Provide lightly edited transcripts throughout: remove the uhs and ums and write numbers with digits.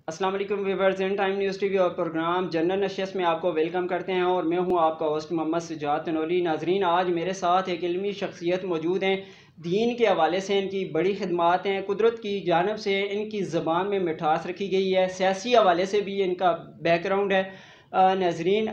अस्सलाम वालेकुम viewers, in time news TV और प्रोग्राम जनरल नशियत में आपको वेलकम करते हैं और मैं हूं आपका होस्ट मोहम्मद सुजात तनोली। नाजरीन, आज मेरे साथ एक इल्मी शख्सियत मौजूद हैं। दीन के हवाले से इनकी बड़ी खिदमात हैं। कुदरत की जानब से इनकी ज़बान में मिठास रखी गई है। सियासी हवाले से भी इनका बैकग्राउंड है। नाजरीन,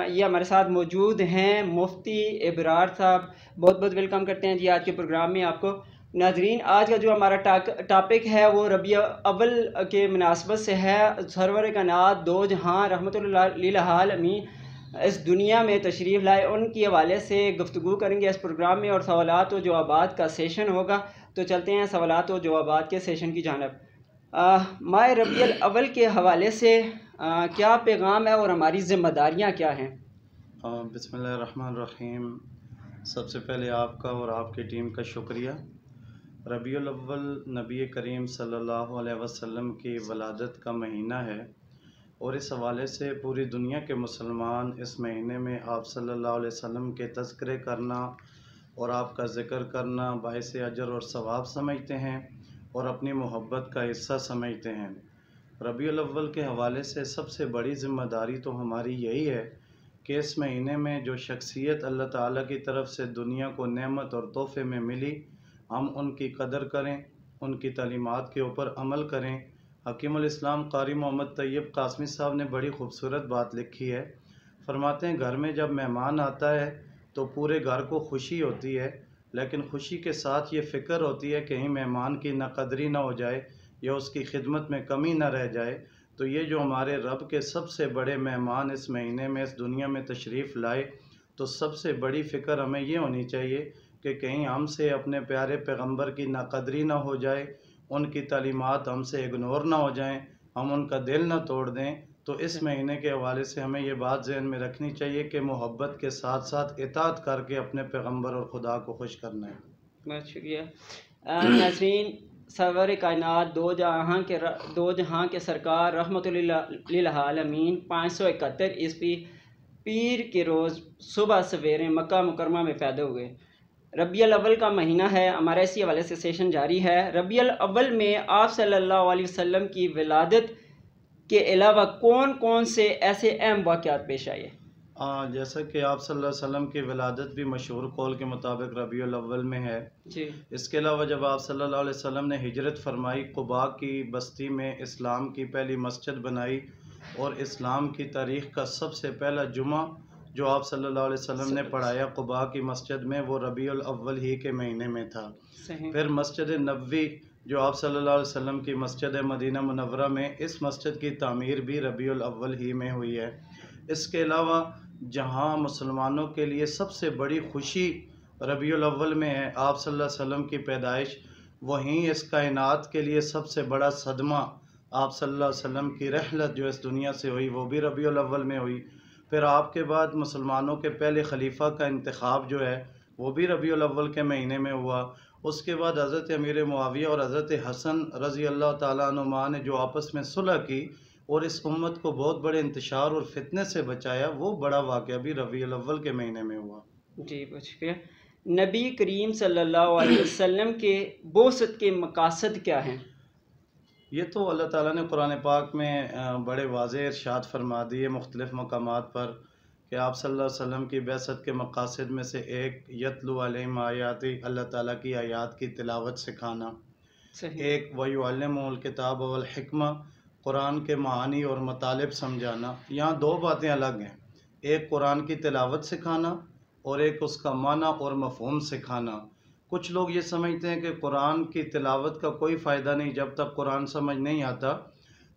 ये हमारे साथ मौजूद हैं मुफ्ती इबरार साहब। बहुत बहुत वेलकम करते हैं जी आज के प्रोग्राम में आपको। नाजरीन, आज का जो हमारा टॉपिक है वो रबिया अव्वल के मुनासबत से है। सरवर कायनात दो जहाँ रहमतुल्लाह लिल आलमीन इस दुनिया में तशरीफ़ लाए, उनके हवाले से गुफ्तगू करेंगे इस प्रोग्राम में और सवालात व जवाबात का सेशन होगा। तो चलते हैं सवालात व जवाबात के सेशन की जानब। माह रबियुल अव्वल के हवाले से क्या पैगाम है और हमारी ज़िम्मेदारियाँ क्या हैं? बिस्मिल्लाहिर्रहमानिर्रहीम। सबसे पहले आपका और आपकी टीम का शुक्रिया। रबीउल अव्वल नबी करीम सल्लल्लाहु अलैहि वसल्लम की वलादत का महीना है और इस हवाले से पूरी दुनिया के मुसलमान इस महीने में आप सल्लल्लाहु अलैहि वसल्लम के तज़किरे करना और आपका ज़िक्र करना बाइस अजर और सवाब समझते हैं और अपनी मोहब्बत का हिस्सा समझते हैं। रबीउल अव्वल के हवाले से सबसे बड़ी ज़िम्मेदारी तो हमारी यही है कि इस महीने में जो शख्सियत अल्लाह ताला की तरफ से दुनिया को नेमत और तोहफ़े में मिली, हम उनकी कदर करें, उनकी तालीमात के ऊपर अमल करें। हकीमुल इस्लाम कारी मोहम्मद तैयब कासमी साहब ने बड़ी खूबसूरत बात लिखी है। फरमाते हैं, घर में जब मेहमान आता है तो पूरे घर को खुशी होती है, लेकिन खुशी के साथ ये फ़िक्र होती है कहीं मेहमान की नाकदरी ना हो जाए या उसकी खिदमत में कमी ना रह जाए। तो ये जो हमारे रब के सबसे बड़े मेहमान इस महीने में इस दुनिया में तशरीफ़ लाए, तो सबसे बड़ी फ़िक्र हमें ये होनी चाहिए कि कहीं हमसे अपने प्यारे पैगंबर की नाकदरी ना हो जाए, उनकी तालीमात हमसे इग्नोर ना हो जाएं, हम उनका दिल ना तोड़ दें। तो इस महीने के हवाले से हमें ये बात ज़हन में रखनी चाहिए कि मोहब्बत के साथ साथ इताअत करके अपने पैगंबर और खुदा को खुश करना है। बहुत शुक्रिया। नाज़रीन, सरवर कायनात दो जहाँ के सरकार रहमतुल्लिल आलमीन 571 ईस्वी पीर के रोज़ सुबह सवेरे मक्का मुकरमा में पैदा हुए। रबियुल अव्वल का महीना है। हमारा इसी हवाले से सेशन जारी है। रबियुल अव्वल में आप सल्लल्लाहु अलैहि वसल्लम की विलादत के अलावा कौन कौन से ऐसे अहम वाक़यात पेश आए? जैसा कि आप सल्लल्लाहु अलैहि वसल्लम की विलादत भी मशहूर कौल के मुताबिक रबीउल अव्वल में है। जी। इसके अलावा जब आप सल्लल्लाहु अलैहि वसल्लम ने हिजरत फरमाई, कुबा की बस्ती में इस्लाम की पहली मस्जिद बनाई और इस्लाम की तारीख़ का सबसे पहला जुमा जो आप सल्लल्लाहु अलैहि वसल्लम ने पढ़ाया कुबा की मस्जिद में, वो रबीउल अव्वल ही के महीने में था। सही। फिर मस्जिद नबवी जो आप सल्लल्लाहु अलैहि वसल्लम की मस्जिद मदीना मुनव्वरा में, इस मस्जिद की तामीर भी रबीउल अव्वल ही में हुई है। इसके अलावा जहाँ मुसलमानों के लिए सबसे बड़ी खुशी रबीउल अव्वल में है, आप सल्लल्लाहु अलैहि वसल्लम की पैदाइश, वहीं इस कायनात के लिए सबसे बड़ा सदमा आप सल्लल्लाहु अलैहि वसल्लम की रहलत जो इस दुनिया से हुई, वो भी रबीउल अव्वल में हुई। फिर आपके बाद मुसलमानों के पहले खलीफा का इंतखाब जो है वो भी रबीउल अव्वल के महीने में हुआ। उसके बाद हज़रत अमीर मुआविया और हज़रत हसन रज़ी अल्लाह ताला अन्हुमा ने जो आपस में सुलह की और इस उम्मत को बहुत बड़े इंतशार और फितने से बचाया, वो बड़ा वाक़या भी रबीउल अव्वल के महीने में हुआ। जी, बहुत शुक्रिया। नबी करीम सल्लल्लाहु अलैहि वसल्लम के बोसत के मकासद क्या हैं? ये तो अल्लाह ताला ने कुरान पाक में बड़े वाज़ेह इरशाद फरमा दिए मुख्तलिफ़ मकामात पर कि आप सल्लल्लाहु अलैहि वसल्लम की बिअसत के मकासद में से एक यतलू अलैहिम आयाति, अल्लाह ताला की आयात की तिलावत सिखाना। सही। एक वयुअल्लिमुहुल किताब वल हिकमा, कुरान के मानी और मतलब समझाना। यहाँ दो बातें अलग हैं, एक कुरान की तिलावत सिखाना और एक उसका माना और मफ़हूम सिखाना। कुछ लोग ये समझते हैं कि कुरान की तिलावत का कोई फ़ायदा नहीं जब तक कुरान समझ नहीं आता।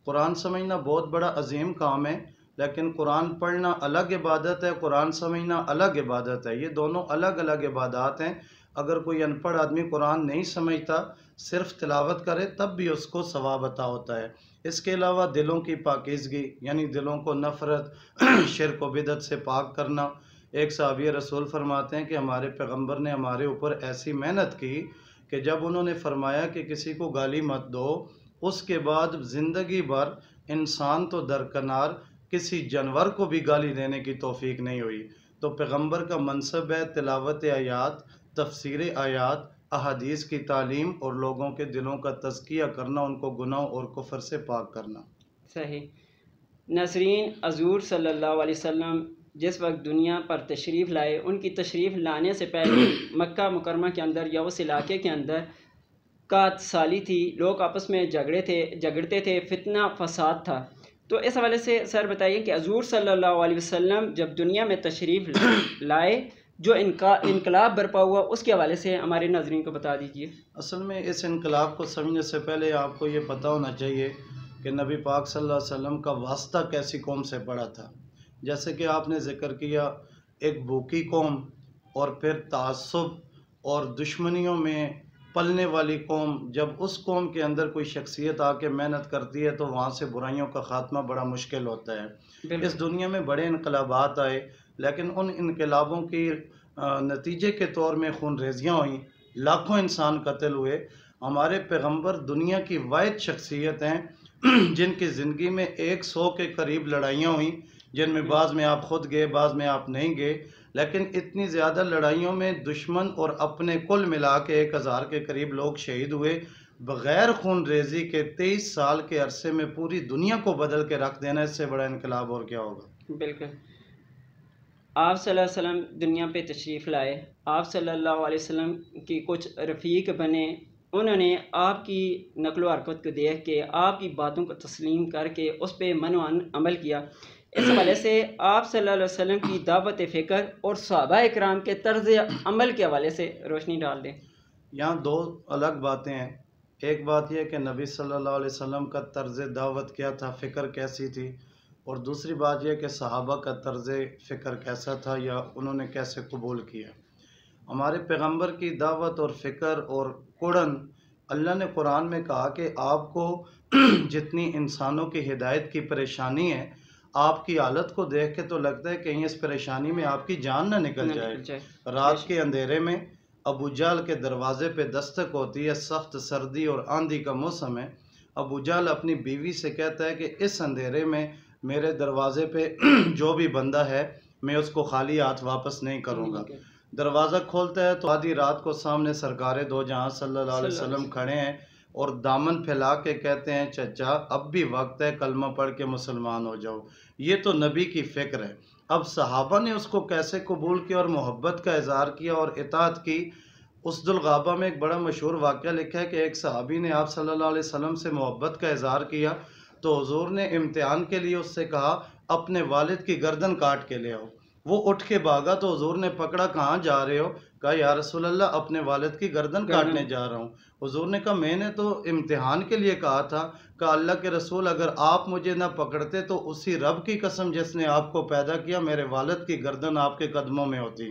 कुरान समझना बहुत बड़ा अजीम काम है, लेकिन कुरान पढ़ना अलग इबादत है, कुरान समझना अलग इबादत है। ये दोनों अलग अलग इबादत हैं। अगर कोई अनपढ़ आदमी कुरान नहीं समझता, सिर्फ तिलावत करे, तब भी उसको सवाब अता होता है। इसके अलावा दिलों की पाकीज़गी, यानी दिलों को नफ़रत शिर्क व बिदअत से पाक करना। एक सहाबी रसूल फरमाते हैं कि हमारे पैगंबर ने हमारे ऊपर ऐसी मेहनत की कि जब उन्होंने फरमाया कि किसी को गाली मत दो, उसके बाद ज़िंदगी भर इंसान तो दरकनार किसी जानवर को भी गाली देने की तौफीक नहीं हुई। तो पैगंबर का मनसब है तिलावत आयात, तफसीर आयात, अहादीस की तालीम और लोगों के दिलों का तज़किया करना, उनको गुनाह और कुफ्र से पाक करना। सही। नाज़रीन, हज़ूर सल्लल्लाहु अलैहि वसल्लम जिस वक्त दुनिया पर तशरीफ़ लाए, उनकी तशरीफ़ लाने से पहले मक्का मुकरमा के अंदर या उस इलाके के अंदर कातसाली थी, लोग आपस में झगड़ते थे, फितना फसाद था। तो इस हवाले से सर बताइए कि हज़ूर सल्लल्लाहु अलैहि वसल्लम जब दुनिया में तशरीफ़ लाए, जो इनकलाब बरपा हुआ, उसके हवाले से हमारे नाज़रीन को बता दीजिए। असल में इस इनकलाब को समझने से पहले आपको ये पता होना चाहिए कि नबी पाक सल्लल्लाहु अलैहि वसल्लम का वास्ता कैसी कौम से पड़ा था। जैसे कि आपने ज़िक्र किया, एक भूखी कौम और फिर तासुब और दुश्मनियों में पलने वाली कौम, जब उस कौम के अंदर कोई शख्सियत आके मेहनत करती है तो वहाँ से बुराइयों का ख़ात्मा बड़ा मुश्किल होता है। इस दुनिया में बड़े इनकलाबात आए, लेकिन उन इनकलाबों की नतीजे के तौर में खून रेजियाँ हुई, लाखों इंसान कत्ल हुए। हमारे पैगंबर दुनिया की वाहिद शख्सियत हैं जिनकी ज़िंदगी में 100 के करीब लड़ाइयाँ हुई, जिनमें बाज़ में आप ख़ुद गए, बाज़ में आप नहीं गए, लेकिन इतनी ज़्यादा लड़ाइयों में दुश्मन और अपने कुल मिला के 1000 के करीब लोग शहीद हुए। बग़ैर खून रेजी के 23 साल के अरसे में पूरी दुनिया को बदल के रख देना, इससे बड़ा इनकलाब और क्या होगा। बिल्कुल। आप सल्लल्लाहु अलैहि वसल्लम दुनिया पे तशरीफ़ लाए, आप सल्लल्लाहु अलैहि वसल्लम की कुछ रफ़ीक बने, उन्होंने आपकी नक़्ल व हरकत को देख के, आपकी बातों को तस्लीम करके उस पर मनो अमल किया। इस हवाले से आप सल्लल्लाहु अलैहि वसल्लम की दावत फ़िक्र और सहाबा इकराम के तर्ज़ अमल के हवाले से रोशनी डाल दें। यहाँ दो अलग बातें हैं। एक बात यह कि नबी सल्लल्लाहु अलैहि वसल्लम का तर्ज़ दावत क्या था, फ़िक्र कैसी थी, और दूसरी बात यह कि सहाबा का तर्ज़ फ़िक्र कैसा था या उन्होंने कैसे कबूल किया। हमारे पैगंबर की दावत और फ़िक्र और कुरान, अल्लाह ने कुरान में कहा कि आपको जितनी इंसानों की हिदायत की परेशानी है, आपकी हालत को देख के तो लगता है कहीं इस परेशानी में आपकी जान ना निकल जाए। रात के अंधेरे में अबू जहल के दरवाज़े पे दस्तक होती है, सख्त सर्दी और आंधी का मौसम है। अबू जहल अपनी बीवी से कहता है कि इस अंधेरे में मेरे दरवाज़े पे जो भी बंदा है, मैं उसको खाली हाथ वापस नहीं करूँगा। दरवाज़ा खोलता है तो आधी रात को सामने सरकारे दो जहां सल्लल्लाहु अलैहि वसल्लम खड़े हैं और दामन फैला के कहते हैं, चचा अब भी वक्त है, कलमा पढ़ के मुसलमान हो जाओ। ये तो नबी की फ़िक्र है। अब सहाबा ने उसको कैसे कबूल किया और मोहब्बत का इज़हार किया और इताअत की। उस दुलगाबा में एक बड़ा मशहूर वाक़या लिखा है कि एक सहाबी ने आप सल्लल्लाहु अलैहि वसल्लम से मोहब्बत का इज़हार किया तो हुज़ूर ने इम्तिहान के लिए उससे कहा, अपने वालिद की गर्दन काट के ले आओ। वो उठ के भागा तो हुज़ूर ने पकड़ा, कहाँ जा रहे हो? कहा या रसूल अल्लाह, अपने वालिद की गर्दन काटने जा रहा हूँ। हुज़ूर ने कहा मैंने तो इम्तिहान के लिए कहा था। कहा अल्लाह के रसूल, अगर आप मुझे ना पकड़ते तो उसी रब की कसम जिसने आपको पैदा किया, मेरे वालिद की गर्दन आपके कदमों में होती।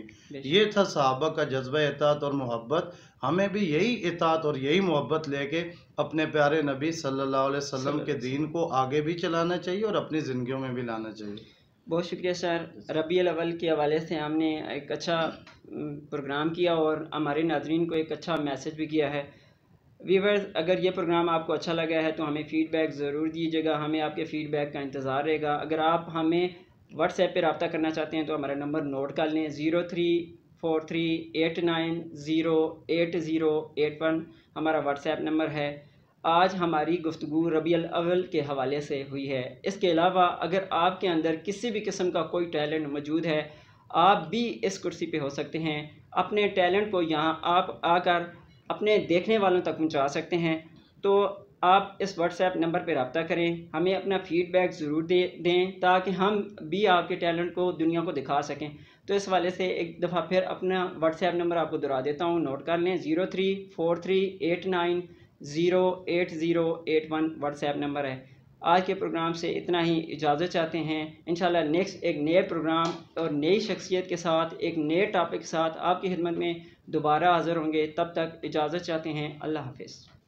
ये था सहाबा का जज्बा इताअत और मोहब्बत। हमें भी यही इताअत और यही मोहब्बत लेके अपने प्यारे नबी सल्लल्लाहु अलैहि वसल्लम के दीन को आगे भी चलाना चाहिए और अपनी ज़िंदगियों में भी लाना चाहिए। बहुत शुक्रिया सर। रबीउल अव्वल के हवाले से हमने एक अच्छा प्रोग्राम किया और हमारे नाज़रीन को एक अच्छा मैसेज भी किया है। व्यूअर्स, अगर ये प्रोग्राम आपको अच्छा लगा है तो हमें फ़ीडबैक ज़रूर दीजिएगा, हमें आपके फ़ीडबैक का इंतज़ार रहेगा। अगर आप हमें व्हाट्सएप पे रब्ता करना चाहते हैं तो हमारा नंबर नोट कर लें, 0343890808 हमारा व्हाट्सएप नंबर है। आज हमारी गुफ्तगू रबीउल अव्वल के हवाले से हुई है। इसके अलावा अगर आपके अंदर किसी भी किस्म का कोई टैलेंट मौजूद है, आप भी इस कुर्सी पे हो सकते हैं। अपने टैलेंट को यहाँ आप आकर अपने देखने वालों तक पहुँचा सकते हैं। तो आप इस व्हाट्सएप नंबर पर रब्ता करें, हमें अपना फ़ीडबैक ज़रूर दें ताकि हम भी आपके टैलेंट को दुनिया को दिखा सकें। तो इस वाले से एक दफ़ा फिर अपना व्हाट्सएप नंबर आपको दोहरा देता हूँ, नोट कर लें, 0343890808 व्हाट्सएप नंबर है। आज के प्रोग्राम से इतना ही, इजाज़त चाहते हैं। इंशाल्लाह नेक्स्ट एक नए प्रोग्राम और नई शख्सियत के साथ, एक नए टॉपिक के साथ आपकी खिदमत में दोबारा हाज़िर होंगे। तब तक इजाज़त चाहते हैं। अल्लाह हाफ़िज़।